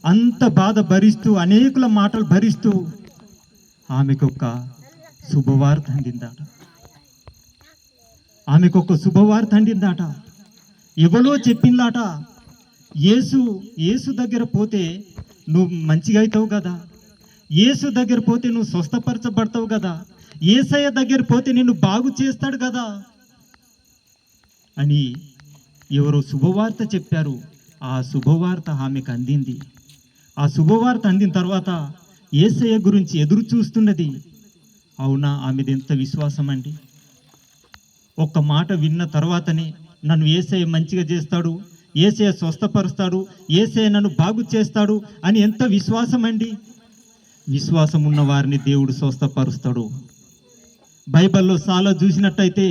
అంత బాధ భరిస్తూ అనేకుల మాటలు భరిస్తూ ఆమెకు ఒక శుభవార్త అందిందాట. ఆమెకు ఒక శుభవార్త అందిందాట. ఎవరో చెప్పిందాట, యేసు దగ్గర పోతే నువ్వు మంచిగా అవుతావు కదా, యేసు దగ్గర పోతే నువ్వు స్వస్థపరచబడతావు కదా, యేసయ్య దగ్గర పోతే నిన్ను బాగు చేస్తాడు కదా అని ఎవరో శుభవార్త చెప్పారు. ఆ శుభవార్త ఆమెకు అందింది. ఆ శుభవార్త అందిన తర్వాత యేసయ్య గురించి ఎదురు చూస్తున్నది. అవునా, ఆమెది ఎంత విశ్వాసం అండి! ఒక్క మాట విన్న తర్వాతనే నన్ను యేసయ్య మంచిగా చేస్తాడు, యేసయ్య స్వస్థపరుస్తాడు, యేసయ్య నన్ను బాగు చేస్తాడు అని ఎంత విశ్వాసం అండి! విశ్వాసం ఉన్న వారిని దేవుడు స్వస్థపరుస్తాడు. బైబిల్లో చాలా చూసినట్టయితే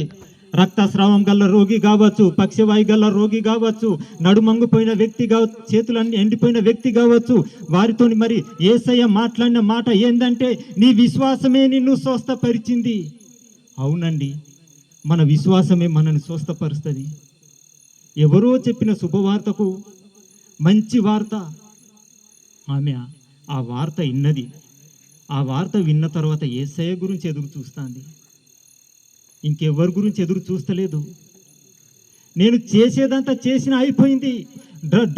రక్తస్రావం గల రోగి కావచ్చు, పక్షవాయు గల రోగి కావచ్చు, నడుమంగిపోయిన వ్యక్తి కావచ్చు, చేతులన్నీ ఎండిపోయిన వ్యక్తి కావచ్చు, వారితో మరి యేసయ్య మాట్లాడిన మాట ఏంటంటే, నీ విశ్వాసమే నిన్ను స్వస్థపరిచింది. అవునండి, మన విశ్వాసమే మనల్ని స్వస్థపరుస్తుంది. ఎవరో చెప్పిన శుభవార్తకు మంచి వార్త ఆమె ఆ వార్త విన్నది. ఆ వార్త విన్న తర్వాత యేసయ్య గురించి ఎదురు చూస్తుంది. ఇంకెవరి గురించి ఎదురు చూస్తలేదు. నేను చేసేదంతా చేసిన అయిపోయింది,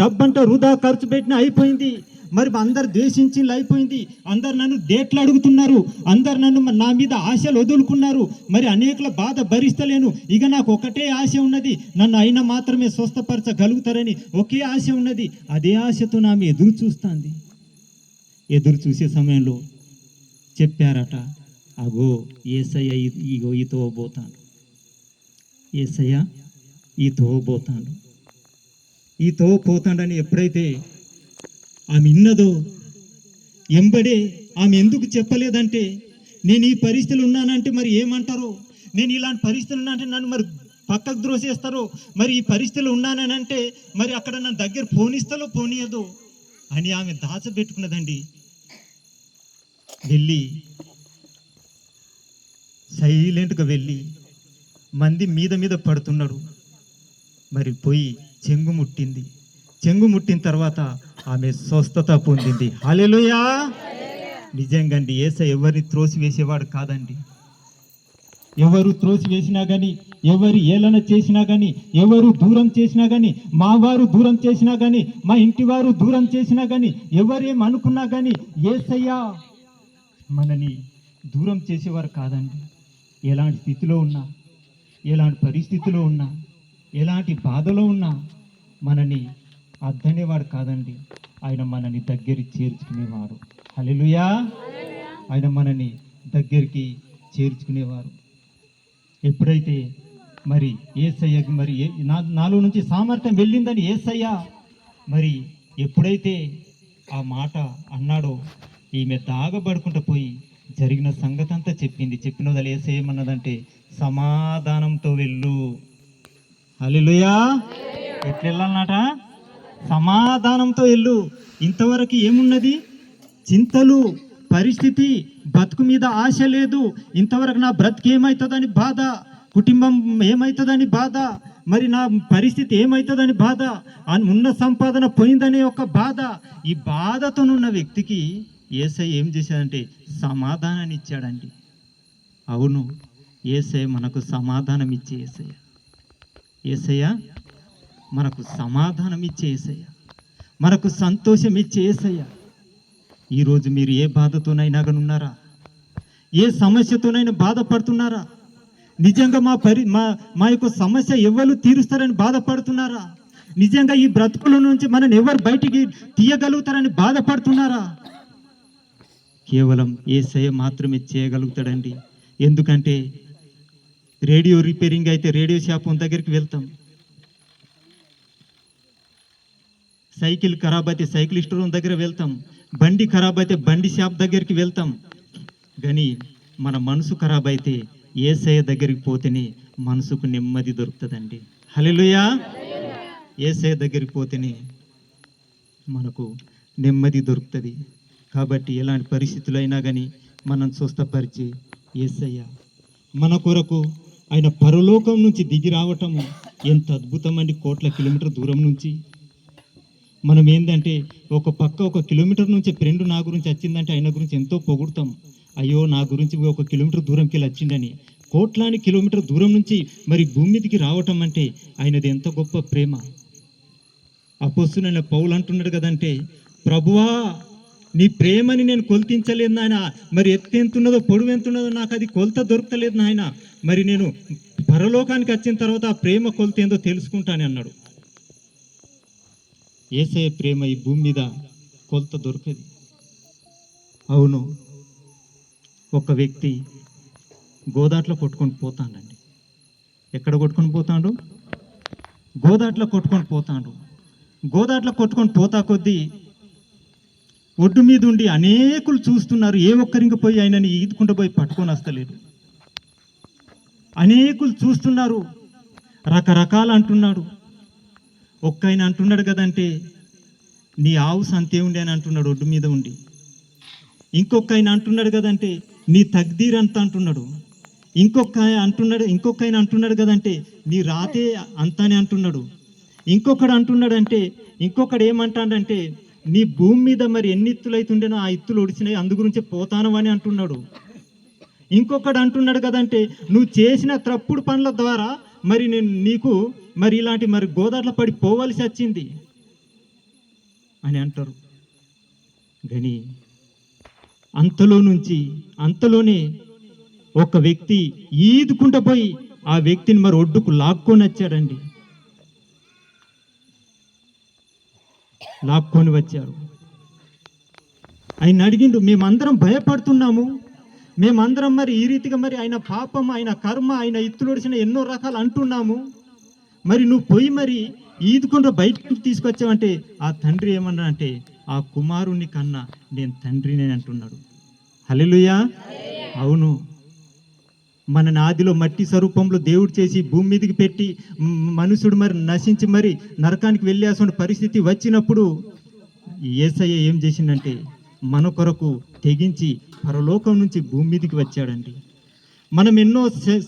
డబ్బంతా వృధా ఖర్చు పెట్టిన అయిపోయింది, మరి అందరు ద్వేషించి అయిపోయింది, అందరు నన్ను డేట్లు అడుగుతున్నారు, అందరు నన్ను నా మీద ఆశలు వదులుకున్నారు, మరి అనేకుల బాధ భరిస్తలేను, ఇక నాకు ఒకటే ఆశ ఉన్నది, నన్ను అయినా మాత్రమే స్వస్థపరచగలుగుతారని ఒకే ఆశ ఉన్నది. అదే ఆశతో ఆమె ఎదురు చూస్తుంది. ఎదురు చూసే సమయంలో చెప్పారట, అగో యేసయ్య ఇగో ఈతో పోతాడు, యేసయ్య ఈతో పోతాడు, ఈతో పోతాడని ఎప్పుడైతే ఆమె విన్నదో ఎంబడే ఆమె ఎందుకు చెప్పలేదంటే, నేను ఈ పరిస్థితులు ఉన్నానంటే మరి ఏమంటారో, నేను ఇలాంటి పరిస్థితులు ఉన్నానంటే నన్ను మరి పక్కకు ద్రోసేస్తారో, మరి ఈ పరిస్థితులు ఉన్నానంటే మరి అక్కడ నన్ను దగ్గర పోనిస్తారో పోనీయదో అని ఆమె దాచబెట్టుకున్నదండి. వెళ్ళి సైలెంట్గా వెళ్ళి మంది మీద పడుతున్నాడు, మరి పోయి చెంగు ముట్టింది. చెంగు ముట్టిన తర్వాత ఆమె స్వస్థత పొందింది. హల్లెలూయా! నిజంగా అండి, యేసయ్య ఎవరిని త్రోసివేసేవాడు కాదండి. ఎవరు త్రోసివేసినా కానీ, ఎవరు ఏలన చేసినా కానీ, ఎవరు దూరం చేసినా కానీ, మా వారు దూరం చేసినా కానీ, మా ఇంటి వారు దూరం చేసినా కానీ, ఎవరేం అనుకున్నా కానీ యేసయ్య మనని దూరం చేసేవారు కాదండి. ఎలాంటి స్థితిలో ఉన్నా, ఎలాంటి పరిస్థితిలో ఉన్నా, ఎలాంటి బాధలో ఉన్నా మనని అద్దనేవాడు కాదండి. ఆయన మనని దగ్గరికి చేర్చుకునేవాడు. హల్లెలూయా! ఆయన మనని దగ్గరికి చేర్చుకునేవారు. ఎప్పుడైతే మరి యేసయ్యకి మరి నాలో నుంచి సామర్థ్యం వెళ్ళిందని యేసయ్య మరి ఎప్పుడైతే ఆ మాట అన్నాడో, ఈమె దాగబడుకుంటూ పోయి జరిగిన సంగతి అంతా చెప్పింది. చెప్పిన వదలు యేసయ్య ఏమన్నదంటే, సమాధానంతో వెళ్ళు. హల్లెలూయా! ఎట్లా వెళ్ళాలన్నట? సమాధానంతో వెళ్ళు. ఇంతవరకు ఏమున్నది? చింతలు, పరిస్థితి, బతుకు మీద ఆశ లేదు. ఇంతవరకు నా బ్రతుకు ఏమవుతుందని బాధ, కుటుంబం ఏమవుతుందని బాధ, మరి నా పరిస్థితి ఏమవుతుందని బాధ, ఉన్న సంపాదన పోయిందనే ఒక బాధ. ఈ బాధతోనున్న వ్యక్తికి యేసయ్య ఏం చేశాడంటే సమాధానాన్ని ఇచ్చాడండి. అవును, యేసయ్య మనకు సమాధానం ఇచ్చే యేసయ్య. యేసయ్య మనకు సమాధానం ఇచ్చే యేసయ్య, మనకు సంతోషం ఇచ్చే యేసయ్య. ఈరోజు మీరు ఏ బాధతోనైనా కానీ ఉన్నారా? ఏ సమస్యతోనైనా బాధపడుతున్నారా? నిజంగా మా యొక్క సమస్య ఎవరు తీరుస్తారని బాధపడుతున్నారా? నిజంగా ఈ బ్రతుకుల నుంచి మనని ఎవరు బయటికి తీయగలుగుతారని బాధపడుతున్నారా? కేవలం యేసయ్య మాత్రమే చేయగలుగుతాడండి. ఎందుకంటే రేడియో రిపేరింగ్ అయితే రేడియో షాప్ దగ్గరికి వెళ్తాం, సైకిల్ ఖరాబ్ అయితే సైకిల్ స్టోర్ దగ్గర వెళ్తాం, బండి ఖరాబ్ అయితే బండి షాప్ దగ్గరికి వెళ్తాం. కానీ మన మనసు ఖరాబ్ అయితే యేసయ్య దగ్గరికి పోతేనే మనసుకు నెమ్మది దొరుకుతుందండి. హల్లెలూయా! యేసయ్య దగ్గరికి పోతేనే మనకు నెమ్మది దొరుకుతుంది. కాబట్టి ఎలాంటి పరిస్థితులు అయినా కానీ మనం స్వస్థపరిచి యేసయ్య మన కొరకు ఆయన పరలోకం నుంచి దిగి రావటము ఎంత అద్భుతమండి. కోట్ల కిలోమీటర్ దూరం నుంచి మనం ఏంటంటే ఒక పక్క 1 కిలోమీటర్ నుంచి ఫ్రెండ్ నా గురించి వచ్చిందంటే ఆయన గురించి ఎంతో పొగుడుతాం. అయ్యో నా గురించి 1 కిలోమీటర్ దూరంకి వెళ్ళి వచ్చిందని. కోట్లాని కిలోమీటర్ దూరం నుంచి మరి భూమి మీదకి రావటం అంటే ఆయనది ఎంత గొప్ప ప్రేమ. అపోస్తలుడైన పౌలు అంటున్నాడు కదంటే, ప్రభువా నీ ప్రేమని నేను కొలితించలేదు నాయన, మరి ఎత్తు ఎంతున్నదో పొడవు ఎంతున్నదో నాకు అది కొలత దొరకలేదు నాయన, మరి నేను పరలోకానికి వచ్చిన తర్వాత ఆ ప్రేమ కొలత ఏందో తెలుసుకుంటానని అన్నాడు. యేసయ్య ప్రేమ ఈ భూమి మీద కొలత దొరకదు. అవును, ఒక వ్యక్తి గోదాట్లో కొట్టుకొని పోతాడండి. ఎక్కడ కొట్టుకొని పోతాడు? గోదాట్లో కొట్టుకొని పోతాడు. గోదాట్లో కొట్టుకొని పోతా కొద్దీ ఒడ్డు మీద ఉండి అనేకులు చూస్తున్నారు. ఏ ఒక్కరికి పోయి ఆయనని ఈదుకుంటూ పోయి పట్టుకొని వస్తలేడు. అనేకులు చూస్తున్నారు, రకరకాలు అంటున్నాడు. ఒక్కయన అంటున్నాడు కదంటే, నీ ఆవు సంతే ఉండి అని అంటున్నాడు ఒడ్డు మీద ఉండి. ఇంకొక ఆయన అంటున్నాడు కదంటే, నీ తగ్దీర్ అంత అంటున్నాడు. ఇంకొక ఆయన అంటున్నాడు కదంటే, నీ రాతే అంత అని అంటున్నాడు. ఇంకొకడు ఏమంటాడంటే, నీ భూమి మీద మరి ఎన్ని ఇత్తులు అవుతుండేనో ఆ ఇత్తులు ఒడిచినాయి, అందు గురించి పోతాను అని అంటున్నాడు. ఇంకొకడు అంటున్నాడు కదంటే, నువ్వు చేసిన తప్పుడు పనుల ద్వారా మరి నేను నీకు మరి ఇలాంటి మరి గోదాట్లో పడి పోవలసి వచ్చింది అని అంటారు. కానీ అంతలోనే ఒక వ్యక్తి ఈదుకుంటూ పోయి ఆ వ్యక్తిని మరి ఒడ్డుకు లాక్కొని వచ్చాడండి. లాక్కొని వచ్చారు. ఆయన అడిగిండు, మేమందరం భయపడుతున్నాము, మేమందరం మరి ఈ రీతిగా మరి ఆయన పాపం, ఆయన కర్మ, ఆయన ఇత్తులొడిసిన ఎన్నో రకాలు అంటున్నాము, మరి నువ్వు పోయి మరి ఈదుకుంటూ బయటకు తీసుకొచ్చావంటే ఆ తండ్రి ఏమన్నా అంటే, ఆ కుమారుని కన్నా నేను తండ్రిని అంటున్నాడు. హల్లెలూయా. అవును, మన ఆదిలో మట్టి స్వరూపంలో దేవుడు చేసి భూమి మీదకి పెట్టి మనుషుడు మరి నశించి మరి నరకానికి వెళ్ళాల్సిన పరిస్థితి వచ్చినప్పుడు యేసయ్య ఏం చేసిందంటే మన కొరకు తెగించి పరలోకం నుంచి భూమి మీదకి వచ్చాడండి. మనం ఎన్నో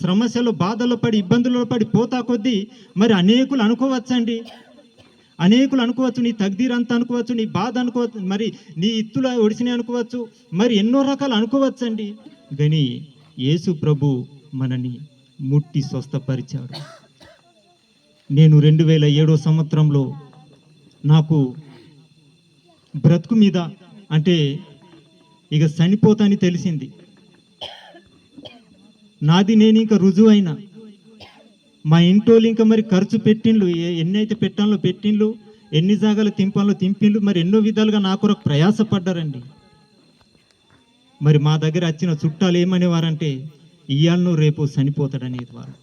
సమస్యలు, బాధల్లో పడి, ఇబ్బందుల్లో పడి పోతా కొద్దీ మరి అనేకులు అనుకోవచ్చు, నీ తగ్దీరంతా అనుకోవచ్చు, నీ బాధ అనుకోవచ్చు, మరి నీ ఇత్తుల ఒడిసినాయి అనుకోవచ్చు, మరి ఎన్నో రకాలు అనుకోవచ్చు అండి. కానీ యేసు ప్రభు మనని ముట్టి స్వస్థపరిచాడు. నేను 2007 సంవత్సరంలో నాకు బ్రతుకు మీద అంటే ఇక చనిపోతాని తెలిసింది. నాది నేను ఇంకా రుజువు అయినా, మా ఇంటోళ్ళు ఇంకా మరి ఖర్చు పెట్టిండ్లు, ఎన్నైతే పెట్టాలో పెట్టిండ్లు, ఎన్ని జాగాలు తింపాలో తింపిండ్లు, మరి ఎన్నో విధాలుగా నా కొరకు ప్రయాసపడ్డారండి. మరి మా దగ్గర వచ్చిన చుట్టాలు ఏమనేవారంటే, ఇయ్యాలను రేపు చనిపోతాడనేది వారు.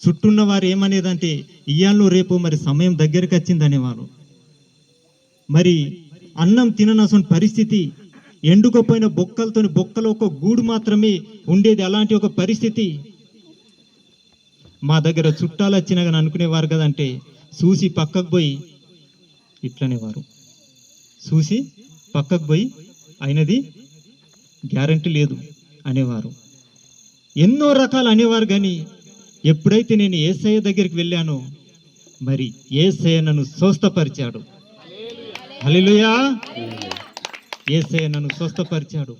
చుట్టున్న వారు ఏమనేదంటే, ఇయ్యాలను రేపు మరి సమయం దగ్గరికి వచ్చిందనేవారు. మరి అన్నం తిననసని పరిస్థితి, ఎండుకపోయిన బొక్కలో ఒక గూడు మాత్రమే ఉండేది. అలాంటి ఒక పరిస్థితి. మా దగ్గర చుట్టాలు వచ్చినా కానీ అనుకునేవారు కదంటే, చూసి పక్కకు పోయి ఇట్లనేవారు, చూసి పక్కకు పోయి అయినది గ్యారంటీ లేదు అనేవారు. ఎన్నో రకాలు అనేవారు. కానీ ఎప్పుడైతే నేను యేసయ్య దగ్గరికి వెళ్ళానో మరి యేసయ్య నన్ను స్వస్థపరిచాడు. హల్లెలూయా. యేసయ్య నన్ను స్వస్థపరిచాడు.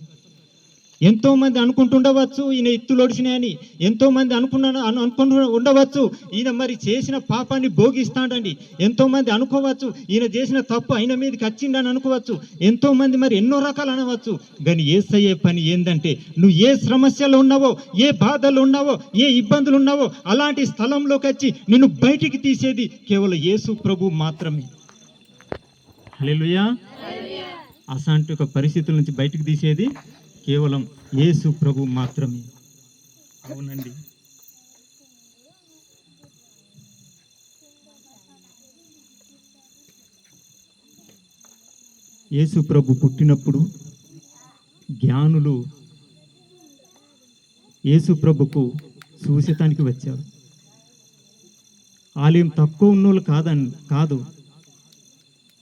ఎంతో మంది అనుకుంటుండవచ్చు ఈయన ఇత్తులొడిచినాయని, ఎంతో మంది అనుకుంటూ ఉండవచ్చు ఈయన మరి చేసిన పాపాన్ని భోగిస్తాడండి, ఎంతో మంది అనుకోవచ్చు ఈయన చేసిన తప్పు ఆయన మీదకి వచ్చిండని అనుకోవచ్చు, ఎంతో మంది మరి ఎన్నో రకాలు అనవచ్చు. కానీ యేసయ్య పని ఏందంటే, నువ్వు ఏ సమస్యలో ఉన్నావో, ఏ బాధలు ఉన్నావో, ఏ ఇబ్బందులు ఉన్నావో అలాంటి స్థలంలోకి వచ్చి నిన్ను బయటికి తీసేది కేవలం యేసు ప్రభు మాత్రమే. హల్లెలూయా. అసాంటి ఒక పరిస్థితుల నుంచి బయటికి తీసేది కేవలం యేసు ప్రభు మాత్రమే. అవునండి. యేసు ప్రభు పుట్టినప్పుడు జ్ఞానులు యేసు ప్రభుకు చూసేటానికి వచ్చారు. వాళ్ళు ఏం తక్కువ ఉన్నోళ్ళు కాదు,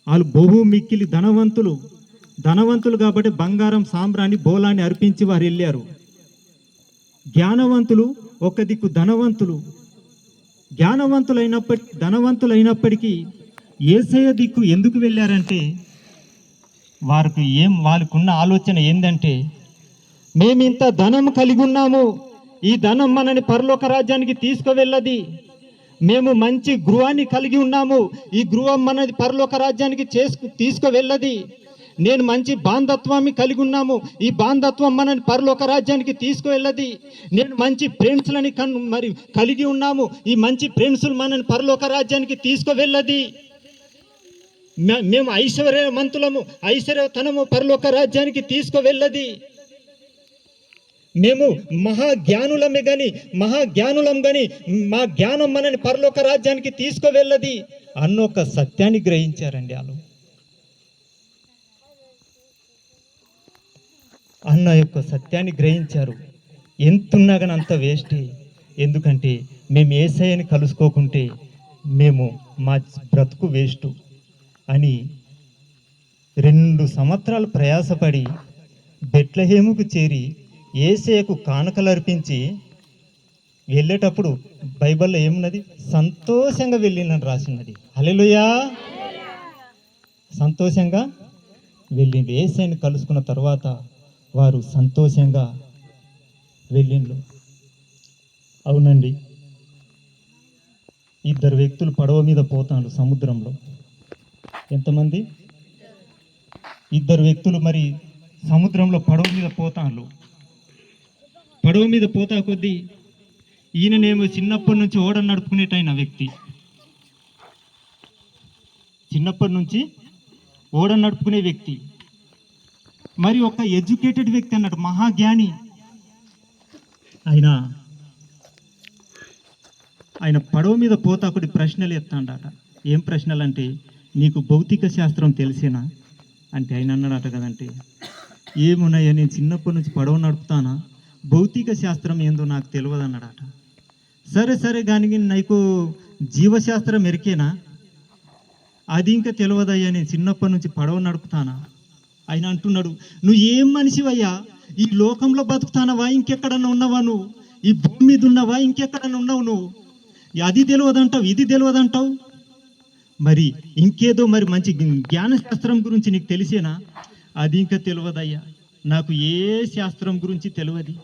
వాళ్ళు బహు మిక్కిలి ధనవంతులు కాబట్టి బంగారం, సాంబ్రాణి, బోలాన్ని అర్పించి వారు వెళ్ళారు. జ్ఞానవంతులు ఒక దిక్కు, ధనవంతులైనప్పటికీ యేసయ్య దిక్కు ఎందుకు వెళ్ళారంటే వాళ్ళకున్న ఆలోచన ఏంటంటే మేమింత ధనం కలిగి ఉన్నాము, ఈ ధనం మనని పరలోక రాజ్యానికి తీసుకువెళ్ళది. మేము మంచి గృహాన్ని కలిగి ఉన్నాము, ఈ గృహం మనది పరలోక రాజ్యానికి తీసుకువెళ్ళది. నేను మంచి బాంధత్వాన్ని కలిగి ఉన్నాము, ఈ బాంధత్వం మనని పరలోక రాజ్యానికి తీసుకువెళ్ళది. నేను మంచి ఫ్రెండ్స్లని మరి కలిగి ఉన్నాము, ఈ మంచి ఫ్రెండ్స్లు మనని పరలోక రాజ్యానికి తీసుకువెళ్ళది. మేము ఐశ్వర్యవంతులము, ఐశ్వర్యతనము పరలోక రాజ్యానికి తీసుకువెళ్ళది. మేము మహాజ్ఞానులం గాని మా జ్ఞానం మనని పరలోక రాజ్యానికి తీసుకువెళ్ళది అన్న ఒక సత్యాన్ని గ్రహించారండి. వాళ్ళు అన్న యొక్క సత్యాన్ని గ్రహించారు. ఎంతున్నా కానీ అంత వేస్టే. ఎందుకంటే మేము యేసయ్యని కలుసుకోకుంటే మా బ్రతుకు వేస్ట్ అని 2 సంవత్సరాలు ప్రయాసపడి బెత్లెహేముకు చేరి యేసయ్యకు కానుకలు అర్పించి వెళ్ళేటప్పుడు బైబిల్లో ఏమున్నది? సంతోషంగా వెళ్ళిందని రాసినది. హల్లెలూయా! సంతోషంగా వెళ్ళిండు. యేసయ్యని కలుసుకున్న తర్వాత వారు సంతోషంగా వెళ్ళిండ్రు. అవునండి, 2 వ్యక్తులు పడవ మీద పోతాను సముద్రంలో. ఎంతమంది? 2 వ్యక్తులు మరి సముద్రంలో పడవ మీద పోతాను. పడవ మీద పోతా కొద్దీ ఈయననేమో చిన్నప్పటి నుంచి ఓడ నడుపుకునేటైన వ్యక్తి, చిన్నప్పటి నుంచి ఓడ నడుపుకునే వ్యక్తి, మరి ఒక ఎడ్యుకేటెడ్ వ్యక్తి అన్నట్టు, మహాజ్ఞాని. ఆయన పడవ మీద పోతా కొన్ని ప్రశ్నలు ఎత్తాడట. ఏం ప్రశ్నలు అంటే, నీకు భౌతిక శాస్త్రం తెలిసేనా అంటే ఆయన అన్నాడట కదంటే, ఏమున్నాయా, నేను చిన్నప్పటి నుంచి పడవ నడుపుతానా, భౌతిక శాస్త్రం ఏందో నాకు తెలియదు అన్నాడట. సరే కానీ నీకు జీవశాస్త్రం ఎరికేనా, అది ఇంకా తెలియదయ్యా, నేను చిన్నప్పటి నుంచి పడవ నడుపుతానా. ఆయన అంటున్నాడు, నువ్వు ఏం మనిషివయ్యా, ఈ లోకంలో బతుకుతానవా, ఇంకెక్కడన్నా ఉన్నావా, నువ్వు ఈ భూమి మీద ఉన్నావా, ఇంకెక్కడన్నా ఉన్నావు, నువ్వు అది తెలియదంటావు, ఇది తెలియదంటావు, మరి ఇంకేదో మరి మంచి జ్ఞానశాస్త్రం గురించి నీకు తెలిసేనా, అది ఇంకా తెలియదయ్యా, నాకు ఏ శాస్త్రం గురించి తెలియదు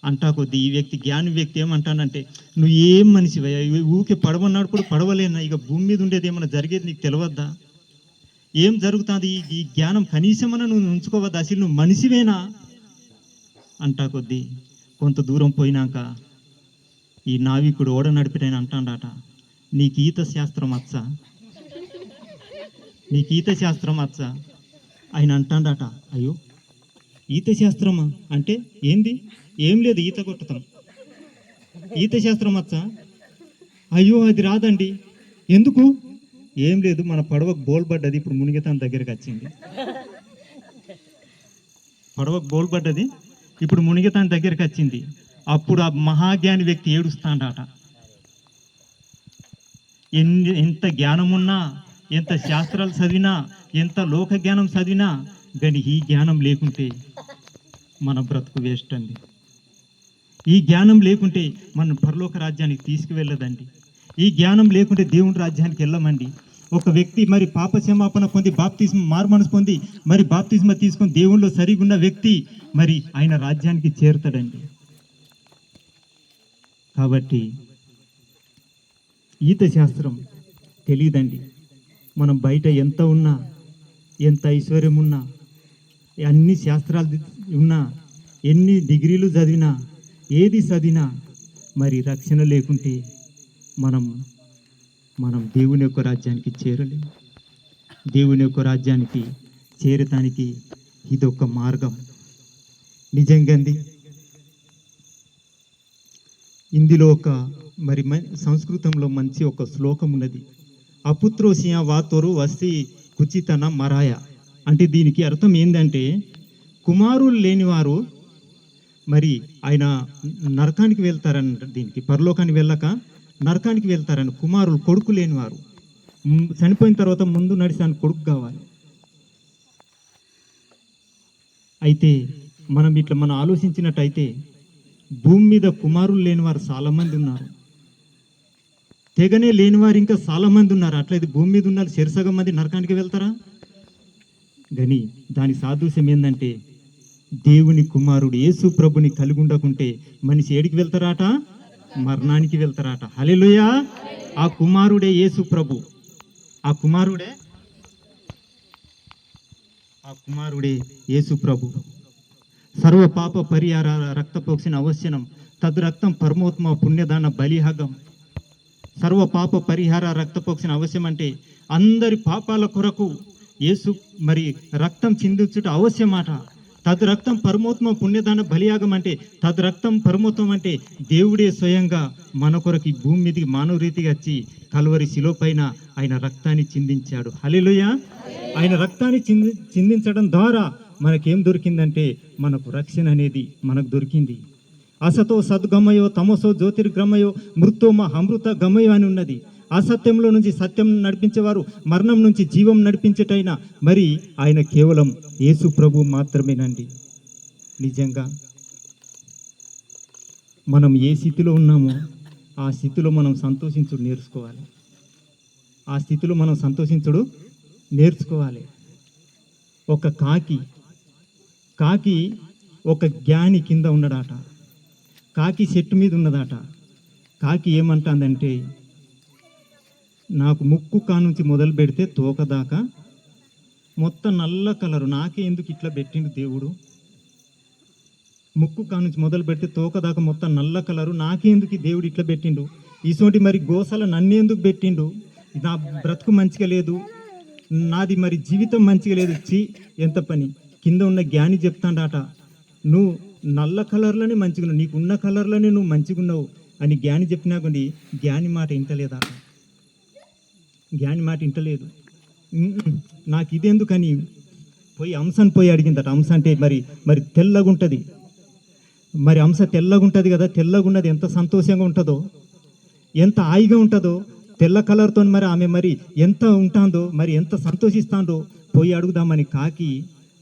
అంటా కొద్ది ఈ వ్యక్తి, జ్ఞాని వ్యక్తి ఏమంటానంటే, నువ్వు ఏం మనిషివయ్యా, ఊకే పడవన్నాడు కూడా పడవలేనా, ఇక భూమి మీద ఉండేది ఏమన్నా జరిగేది నీకు తెలియద్దా, ఏం జరుగుతుంది, ఈ జ్ఞానం కనీసమన్నా నువ్వు ఉంచుకోవద్దా, అసలు నువ్వు మనిషివేనా అంటా కొద్దీ కొంత దూరం పోయినాక ఈ నావికుడు ఓడ నడిపిటైన అంటాడట, నీకు ఈత శాస్త్రం వచ్చా, నీకు ఈత శాస్త్రం వచ్చా. ఆయన అంటాడట, అయ్యో ఈత శాస్త్రమా అంటే ఏంది, ఏం లేదు, ఈత కొట్టుతాం, ఈత శాస్త్రం వచ్చా, అయ్యో అది రాదండి, ఎందుకు, ఏం లేదు, మన పడవకు బోల్ పడ్డది, ఇప్పుడు మునిగేతాన్ దగ్గరికి వచ్చింది, పడవకు బోల్ పడ్డది, ఇప్పుడు మునిగేతాన్ దగ్గరికి వచ్చింది. అప్పుడు ఆ మహాజ్ఞాని వ్యక్తి ఏడుస్తాడట, ఎంత జ్ఞానమున్నా, ఎంత శాస్త్రాలు చదివినా, ఎంత లోక జ్ఞానం చదివినా కానీ ఈ జ్ఞానం లేకుంటే మన బ్రతుకు వేస్ట్ అండి. ఈ జ్ఞానం లేకుంటే మన పరలోక రాజ్యానికి తీసుకువెళ్ళదండి. ఈ జ్ఞానం లేకుంటే దేవుని రాజ్యానికి వెళ్ళమండి. ఒక వ్యక్తి మరి పాప క్షమాపణ పొంది బాప్తిస్మ మారుమనసు పొంది మరి బాప్తిస్మ తీసుకొని దేవుళ్ళో సరిగున్న వ్యక్తి మరి ఆయన రాజ్యానికి చేరుతాడండి. కాబట్టి ఈత శాస్త్రం తెలియదండి. మనం బయట ఎంత ఉన్నా, ఎంత ఐశ్వర్యం ఉన్నా, అన్ని శాస్త్రాలు ఉన్నా, ఎన్ని డిగ్రీలు చదివినా, ఏది చదివినా మరి రక్షణ లేకుంటే మనం దేవుని యొక్క రాజ్యానికి చేరలేము. దేవుని యొక్క రాజ్యానికి చేరటానికి ఇదొక మార్గం. నిజంగా ఇందులో ఒక మరి సంస్కృతంలో మంచి ఒక శ్లోకం ఉన్నది, అపుత్రోసియా వాతోరు వసి కుచితన మరాయ అంటే దీనికి అర్థం ఏంటంటే, కుమారులు లేనివారు మరి ఆయన నరకానికి వెళ్తారని, దీనికి పరలోకానికి వెళ్ళక నరకానికి వెళ్తారని, కుమారులు కొడుకు లేనివారు చనిపోయిన తర్వాత ముందు నడిచాను కొడుకు కావాలి. అయితే మనం ఆలోచించినట్టయితే భూమి మీద కుమారులు లేనివారు చాలామంది ఉన్నారు. తెగనే లేని వారు ఇంకా చాలా మంది ఉన్నారు. అట్లయితే భూమి మీద ఉన్నారు చెరసగం మంది నరకానికి వెళ్తారా? కానీ దాని సాదృశ్యం ఏంటంటే దేవుని కుమారుడు యేసు ప్రభుని కలిగి ఉండకుంటే మనిషి ఏడికి వెళ్తారాట? మరణానికి వెళ్తారాట. హల్లెలూయా! ఆ కుమారుడే యేసు ప్రభు. ఆ కుమారుడే యేసు ప్రభు. సర్వ పాప పరిహార రక్తపోక్షణ అవశ్యనం తద్ రక్తం పరమోత్మ పుణ్యదాన బలిహగం. సర్వ పాప పరిహార రక్తపోక్షణ అవశ్యం అంటే అందరి పాపాల కొరకు యేసు మరి రక్తం చిందించుట అవశ్యమాట. తద్ రక్తం పరమోత్మ పుణ్యదాన బలియాగం అంటే తద్ రక్తం పరమోత్వం అంటే దేవుడే స్వయంగా మన కొరకు ఈ భూమి మీదకి మానవ రీతిగా వచ్చి కల్వరి శిలో పైన ఆయన రక్తాన్ని చిందించాడు. హల్లెలూయా! ఆయన రక్తాన్ని చిందించడం ద్వారా మనకేం దొరికిందంటే మనకు రక్షణ అనేది మనకు దొరికింది. అసతో సద్గమయో తమసో జ్యోతిర్గమయో మృత్యోమ అమృత గమయో అని ఉన్నది. అసత్యంలో నుంచి సత్యం నడిపించేవారు, మరణం నుంచి జీవం నడిపించేటైన మరి ఆయన కేవలం యేసు ప్రభు మాత్రమేనండి. నిజంగా మనం ఏ స్థితిలో ఉన్నామో ఆ స్థితిలో మనం సంతోషించుడు నేర్చుకోవాలి. ఆ స్థితిలో మనం సంతోషించుడు నేర్చుకోవాలి. ఒక కాకి ఒక జ్ఞాని కింద ఉన్నడాట. కాకి చెట్టు మీద ఉన్నదాట. కాకి ఏమంటుందంటే, నాకు ముక్కు కానుంచి మొదలు పెడితే తోక దాకా మొత్తం నల్ల కలరు, నాకే ఎందుకు ఇట్లా పెట్టిండు దేవుడు? ముక్కు కానుంచి మొదలు పెడితే తోక దాకా మొత్తం నల్ల కలరు, నాకే ఎందుకు దేవుడు ఇట్లా పెట్టిండు? ఇటువంటి మరి గోసల నన్నేందుకు పెట్టిండు? నా బ్రతుకు మంచిగా లేదు, నాది మరి జీవితం మంచిగా లేదు, ఎంత పని. కింద ఉన్న జ్ఞాని చెప్తాడట, నువ్వు నల్ల కలర్లోనే మంచిగా ఉన్నావు, నీకున్న కలర్లోనే నువ్వు మంచిగా ఉన్నావు అని జ్ఞాని చెప్పినా కొన్ని జ్ఞాని మాట ఇంటలేదా? జ్ఞాని మాట ఇంటలేదు. నాకు ఇదెందుకని పోయి హంసను పోయి అడిగిందట. హంస అంటే మరి తెల్లగా ఉంటుంది. మరి హంస తెల్లగా ఉంటుంది కదా, తెల్లగా ఉన్నది ఎంత సంతోషంగా ఉంటుందో, ఎంత హాయిగా ఉంటుందో, తెల్ల కలర్తో మరి ఆమె మరి ఎంత ఉంటుందో, మరి ఎంత సంతోషిస్తుందో పోయి అడుగుదామని కాకి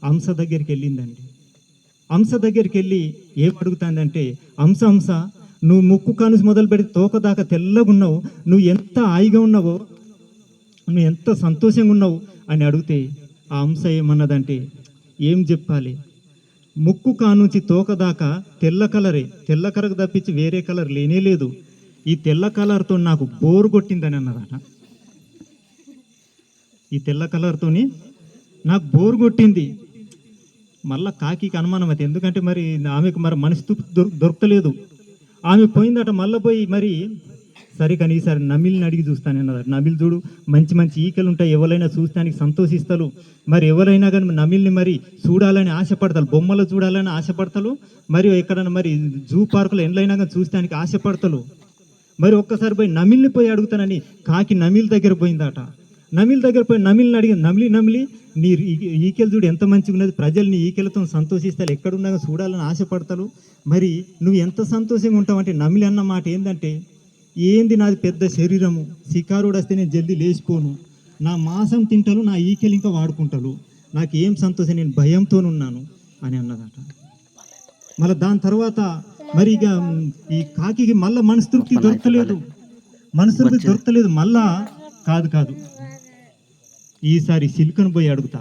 హంస దగ్గరికి వెళ్ళిందండి. హంస దగ్గరికి వెళ్ళి ఏం అడుగుతుందంటే, హంస నువ్వు ముక్కు కానుసి మొదలు పెడితే తోక దాకా తెల్లగా ఉన్నావు, నువ్వు ఎంత హాయిగా ఉన్నావో, నువ్వు ఎంత సంతోషంగా ఉన్నావు అని అడిగితే ఆ హంస ఏమన్నదంటే, ఏం చెప్పాలి, ముక్కు కానుంచి తోక దాకా తెల్ల కలరే, తెల్ల కలర్ తప్పించి వేరే కలర్ లేనే లేదు, ఈ తెల్ల కలర్తో నాకు బోరు కొట్టిందని అన్నదట. ఈ తెల్ల కలర్తోని నాకు బోరు కొట్టింది. మళ్ళా కాకి అనుమానం అయితే, ఎందుకంటే మరి ఆమెకు మరి మనసు దొరకలేదు. ఆమె పోయిందట. మళ్ళీ పోయి మరి సరే కానీ ఈసారి నమిలిని అడిగి చూస్తానన్నదట. నమిలి చూడు, మంచి మంచి ఈకలు ఉంటాయి, ఎవరైనా చూస్తానికి సంతోషిస్తారు, మరి ఎవరైనా కానీ నమిలిని మరి చూడాలని ఆశపడతారు, బొమ్మలు చూడాలని ఆశపడతారు, మరి ఎక్కడైనా మరి జూ పార్కులో ఎండ్లైనా కానీ చూస్తానికి ఆశపడతారు. మరి ఒక్కసారి పోయి నమిలిని పోయి అడుగుతానని కాకి నమిలి దగ్గర పోయిందట. నమిలి దగ్గర పోయి నమిలిని అడిగి, నమిలి నీ ఈకెలు చూడు ఎంత మంచిగా ఉన్నది, ప్రజలు నీ ఈకెలతో సంతోషిస్తారు, ఎక్కడున్నా చూడాలని ఆశపడతారు, మరి నువ్వు ఎంత సంతోషంగా ఉంటావంటే, నమిలి అన్న మాట ఏంటంటే, ఏంది నాది పెద్ద శరీరము, శికారుడు వస్తే నేను జల్దీ లేచిపోను, నా మాంసం తింటాను, నా ఈకెలు ఇంకా వాడుకుంటాను, నాకు ఏం సంతోషం, నేను భయంతోనున్నాను అని అన్నదట. మళ్ళీ దాని తర్వాత మరి ఇక ఈ కాకి మళ్ళీ మనస్తృప్తి దొరకలేదు. మళ్ళా కాదు ఈసారి సిల్కను పోయి అడుగుతా,